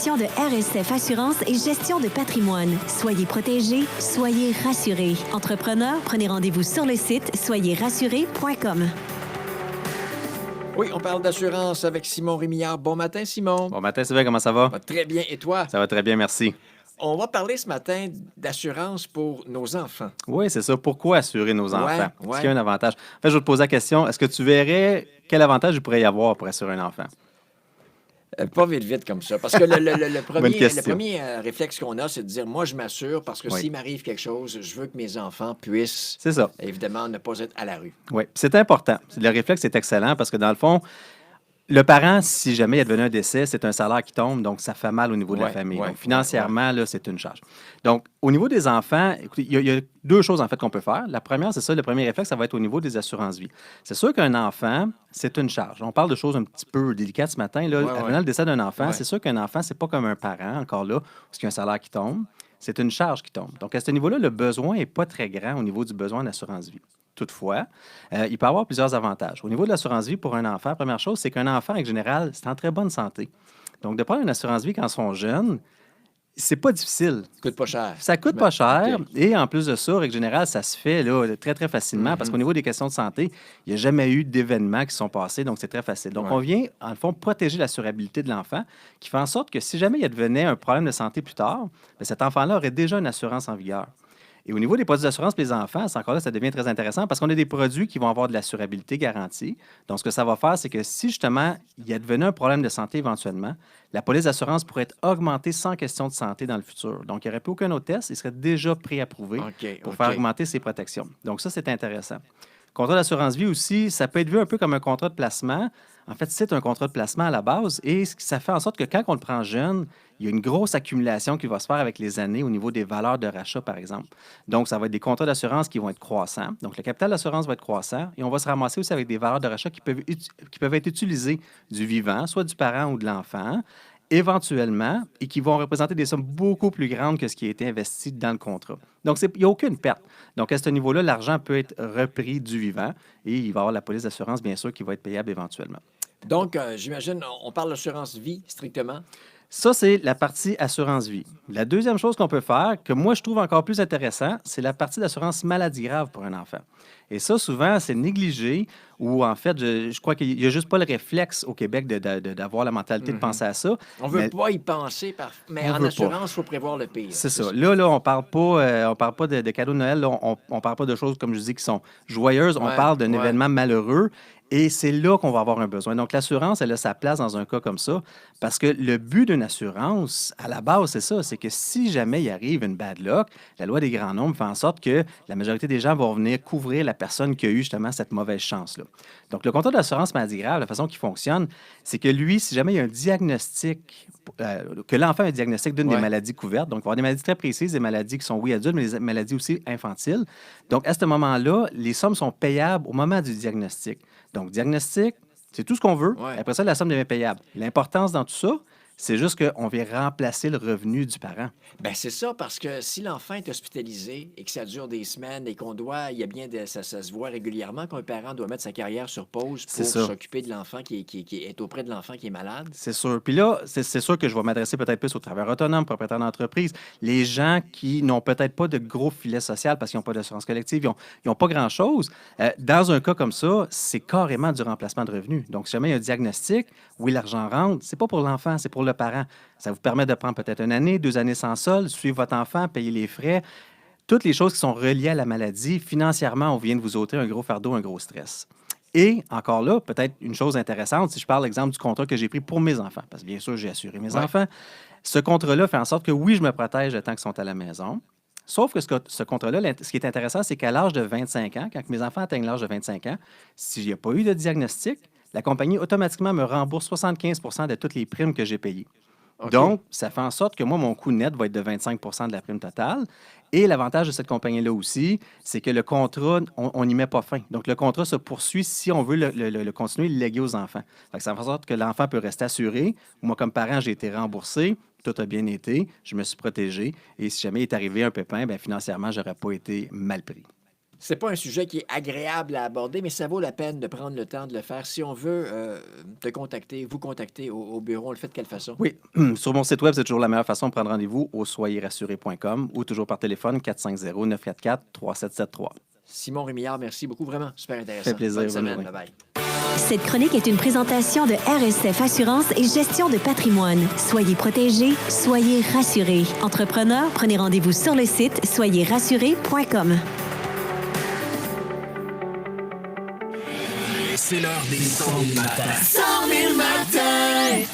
De RSF Assurance et Gestion de patrimoine. Soyez protégés, soyez rassurés. Entrepreneurs, prenez rendez-vous sur le site soyezrassurés.com. Oui, on parle d'assurance avec Simon Rémillard. Bon matin, Simon. Bon matin, Sylvain, comment ça va? Va très bien. Et toi? Ça va très bien, merci. On va parler ce matin d'assurance pour nos enfants. Oui, c'est ça. Pourquoi assurer nos enfants? Ouais. Est-ce qu'il y a un avantage? En fait, je vais te poser la question. Est-ce que tu verrais quel avantage il pourrait y avoir pour assurer un enfant? Pas vite comme ça. Parce que le Bonne question. premier réflexe qu'on a, c'est de dire, moi, je m'assure parce que Oui. s'il m'arrive quelque chose, je veux que mes enfants puissent, C'est ça. évidemment, ne pas être à la rue. Oui, c'est important. Le réflexe est excellent parce que dans le fond, le parent, si jamais il advenait un décès, c'est un salaire qui tombe, donc ça fait mal au niveau de la Ouais, famille. ouais, Donc, financièrement, ouais. là, c'est une charge. Donc, au niveau des enfants, écoutez, il y a deux choses en fait qu'on peut faire. La première, c'est ça, le premier réflexe, ça va être au niveau des assurances-vie. C'est sûr qu'un enfant, c'est une charge. On parle de choses un petit peu délicates ce matin. Là, Ouais. Advenant le décès d'un enfant, Ouais. c'est sûr qu'un enfant, c'est pas comme un parent, encore là, parce qu'il y a un salaire qui tombe. C'est une charge qui tombe. Donc, à ce niveau-là, le besoin n'est pas très grand au niveau du besoin d'assurance-vie. Toutefois, il peut avoir plusieurs avantages. Au niveau de l'assurance-vie pour un enfant, première chose, c'est qu'un enfant, en général, c'est en très bonne santé. Donc, de prendre une assurance-vie quand ils sont jeunes, c'est pas difficile. Ça coûte pas cher. Ça coûte pas cher. OK. Et en plus de ça, en général, ça se fait là, très, très facilement parce qu'au niveau des questions de santé, il n'y a jamais eu d'événements qui sont passés, donc c'est très facile. Donc, Ouais. on vient, en fond, protéger l'assurabilité de l'enfant qui fait en sorte que si jamais il advenait un problème de santé plus tard, bien, cet enfant-là aurait déjà une assurance en vigueur. Et au niveau des produits d'assurance pour les enfants, c'est encore là, ça devient très intéressant parce qu'on a des produits qui vont avoir de l'assurabilité garantie. Donc, ce que ça va faire, c'est que si justement il advenait un problème de santé éventuellement, la police d'assurance pourrait être augmentée sans question de santé dans le futur. Donc, il n'y aurait plus aucun autre test, il serait déjà préapprouvé pour faire augmenter ses protections. Donc, ça, c'est intéressant. Contrat d'assurance vie aussi, ça peut être vu un peu comme un contrat de placement. En fait, c'est un contrat de placement à la base et ça fait en sorte que quand on le prend jeune, il y a une grosse accumulation qui va se faire avec les années au niveau des valeurs de rachat, par exemple. Donc, ça va être des contrats d'assurance qui vont être croissants. Donc, le capital d'assurance va être croissant et on va se ramasser aussi avec des valeurs de rachat qui peuvent être utilisées du vivant, soit du parent ou de l'enfant, éventuellement, et qui vont représenter des sommes beaucoup plus grandes que ce qui a été investi dans le contrat. Donc, il n'y a aucune perte. Donc, à ce niveau-là, l'argent peut être repris du vivant et il va y avoir la police d'assurance, bien sûr, qui va être payable éventuellement. Donc, j'imagine, on parle d'assurance vie strictement. Ça, c'est la partie assurance vie. La deuxième chose qu'on peut faire, que moi, je trouve encore plus intéressant, c'est la partie d'assurance maladie grave pour un enfant. Et ça, souvent, c'est négligé ou, en fait, je crois qu'il n'y a juste pas le réflexe au Québec d'avoir la mentalité de penser à ça. On ne veut Mais pas y penser, mais on en veut assurance, il faut prévoir le pire. C'est ça. Là, on parle pas de cadeaux de Noël. Là, on parle pas de choses, comme je dis, qui sont joyeuses. On Ouais, parle d'un ouais. événement malheureux. Et c'est là qu'on va avoir un besoin. Donc, l'assurance, elle a sa place dans un cas comme ça. Parce que le but d'une assurance, à la base, c'est ça. C'est que si jamais il arrive une bad luck, la loi des grands nombres fait en sorte que la majorité des gens vont venir couvrir la personne qui a eu justement cette mauvaise chance-là. Donc, le contrat d'assurance maladie grave, la façon qu'il fonctionne, c'est que lui, si jamais il y a un diagnostic, que l'enfant a un diagnostic d'une des maladies couvertes, donc il va y avoir des maladies très précises, des maladies qui sont, oui, adultes, mais des maladies aussi infantiles. Donc, à ce moment-là, les sommes sont payables au moment du diagnostic. Donc, diagnostic, c'est tout ce qu'on veut. Ouais. Après ça, la somme devient payable. L'importance dans tout ça, c'est juste qu'on vient remplacer le revenu du parent. Ben c'est ça, parce que si l'enfant est hospitalisé et que ça dure des semaines et qu'on doit, il y a bien ça se voit régulièrement qu'un parent doit mettre sa carrière sur pause C'est pour ça. s'occuper de l'enfant qui est auprès de l'enfant qui est malade. C'est sûr. Puis là, c'est sûr que je vais m'adresser peut-être plus aux travailleurs autonomes, propriétaires d'entreprise, les gens qui n'ont peut-être pas de gros filet social parce qu'ils n'ont pas d'assurance collective, ils n'ont pas grand-chose. Dans un cas comme ça, c'est carrément du remplacement de revenus. Donc, si jamais il y a un diagnostic, oui, l'argent rentre, c'est pas pour l'enfant, c'est pour le parent. Ça vous permet de prendre peut-être 1 année, 2 années sans solde, suivre votre enfant, payer les frais. Toutes les choses qui sont reliées à la maladie, financièrement, on vient de vous ôter un gros fardeau, un gros stress. Et encore là, peut-être une chose intéressante, si je parle, exemple, du contrat que j'ai pris pour mes enfants, parce que bien sûr, j'ai assuré mes enfants, ce contrat-là fait en sorte que oui, je me protège le temps qu'ils sont à la maison. Sauf que ce contrat-là, ce qui est intéressant, c'est qu'à l'âge de 25 ans, quand mes enfants atteignent l'âge de 25 ans, s'il n'y a pas eu de diagnostic, la compagnie automatiquement me rembourse 75 de toutes les primes que j'ai payées. OK. Donc, ça fait en sorte que moi, mon coût net va être de 25 de la prime totale. Et l'avantage de cette compagnie-là aussi, c'est que le contrat, on n'y met pas fin. Donc, le contrat se poursuit si on veut le continuer, le léguer aux enfants. Fait que ça fait en sorte que l'enfant peut rester assuré. Moi, comme parent, j'ai été remboursé. Tout a bien été. Je me suis protégé. Et si jamais il est arrivé un pépin, bien, financièrement, je n'aurais pas été mal pris. C'est pas un sujet qui est agréable à aborder, mais ça vaut la peine de prendre le temps de le faire. Si on veut te contacter, vous contacter au bureau, on le fait de quelle façon? Oui, sur mon site web, c'est toujours la meilleure façon de prendre rendez-vous au soyezrassurés.com ou toujours par téléphone 450-944-3773. Simon Rémillard, merci beaucoup. Vraiment, super intéressant. Ça fait plaisir. Bonne semaine. Bonne Bye-bye. Cette chronique est une présentation de RSF Assurance et Gestion de patrimoine. Soyez protégés, soyez rassurés. Entrepreneurs, prenez rendez-vous sur le site soyezrassurés.com. C'est l'heure des 100 000 matins. 100 000 matins.